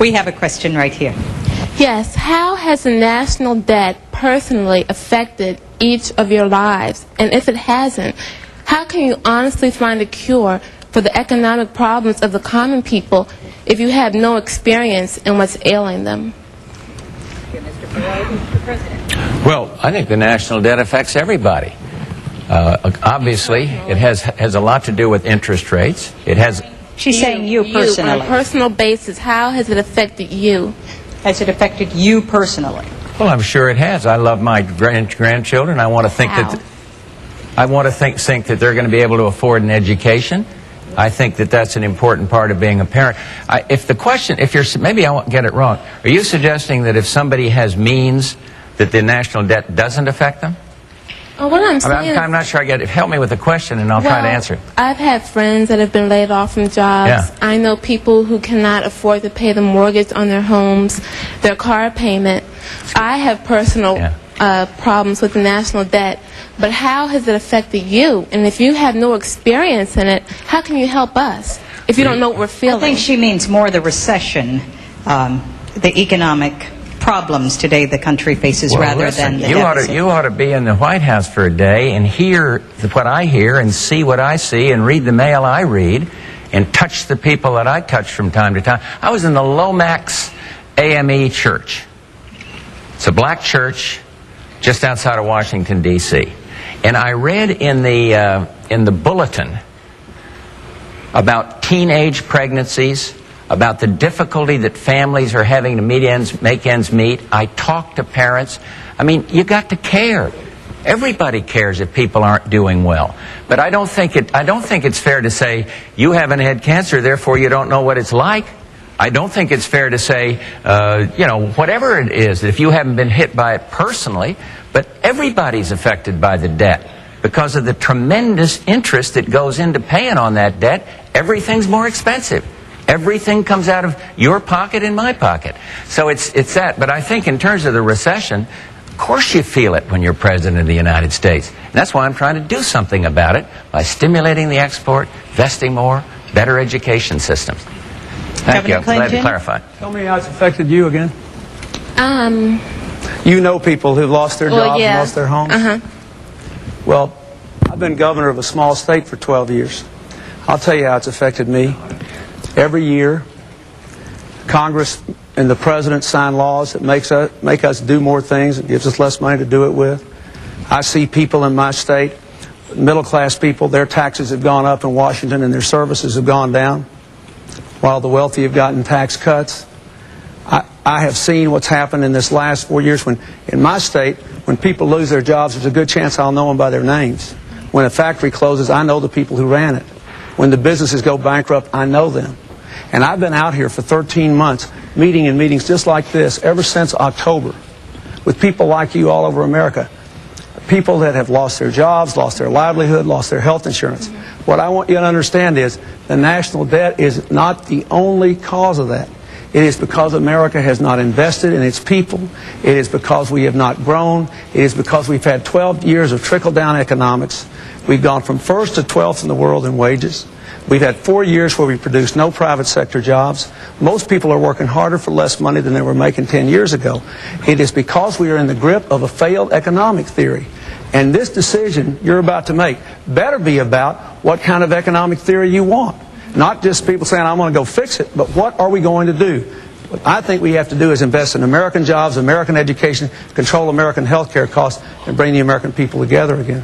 We have a question right here. Yes, how has the national debt personally affected each of your lives? And if it hasn't, how can you honestly find a cure for the economic problems of the common people if you have no experience in what's ailing them? Well, I think the national debt affects everybody. Obviously, it has a lot to do with interest rates. It has. She's saying you personally. On a personal basis, how has it affected you? Has it affected you personally? Well, I'm sure it has. I love my grandchildren. I want to think that think that they're going to be able to afford an education. I think that that's an important part of being a parent. Maybe I won't get it wrong. Are you suggesting that if somebody has means, that the national debt doesn't affect them? Oh, what I'm saying I'm not sure I get it. Help me with the question, and I'll try to answer it. I've had friends that have been laid off from jobs. Yeah. I know people who cannot afford to pay the mortgage on their homes, their car payment. I have personal problems with the national debt. But how has it affected you? And if you have no experience in it, how can you help us if you don't know what we're feeling? I think she means more the recession, the economic problems today the country faces, rather than the deficit. You ought to be in the White House for a day and hear what I hear and see what I see and read the mail I read and touch the people that I touch from time to time. I was in the Lomax AME Church. It's a black church just outside of Washington, D.C. And I read in the bulletin about teenage pregnancies, about the difficulty that families are having to make ends meet. I talked to parents. I mean, you got to care. Everybody cares if people aren't doing well. But I don't think it's fair to say you haven't had cancer, therefore you don't know what it's like. I don't think it's fair to say, whatever it is, if you haven't been hit by it personally, but everybody's affected by the debt. Because of the tremendous interest that goes into paying on that debt, everything's more expensive. Everything comes out of your pocket and my pocket. So it's that. But I think in terms of the recession, of course you feel it when you're President of the United States. And that's why I'm trying to do something about it by stimulating the export, investing more, better education systems. Thank you. I'm glad to clarify. Tell me how it's affected you again. You know people who lost their jobs and lost their homes? Well, I've been governor of a small state for 12 years. I'll tell you how it's affected me. Every year, Congress and the President sign laws that make us do more things and gives us less money to do it with. I see people in my state, middle-class people, their taxes have gone up in Washington and their services have gone down, while the wealthy have gotten tax cuts. I have seen what's happened in this last 4 years. In my state, when people lose their jobs, there's a good chance I'll know them by their names. When a factory closes, I know the people who ran it. When the businesses go bankrupt, I know them. And I've been out here for 13 months, meeting in meetings just like this, ever since October, with people like you all over America. People that have lost their jobs, lost their livelihood, lost their health insurance. What I want you to understand is the national debt is not the only cause of that. It is because America has not invested in its people. It is because we have not grown. It is because we've had 12 years of trickle-down economics. We've gone from 1st to 12th in the world in wages. We've had 4 years where we produced no private sector jobs. Most people are working harder for less money than they were making 10 years ago. It is because we are in the grip of a failed economic theory. And this decision you're about to make better be about what kind of economic theory you want. Not just people saying, I'm going to go fix it, but what are we going to do? What I think we have to do is invest in American jobs, American education, control American health care costs, and bring the American people together again.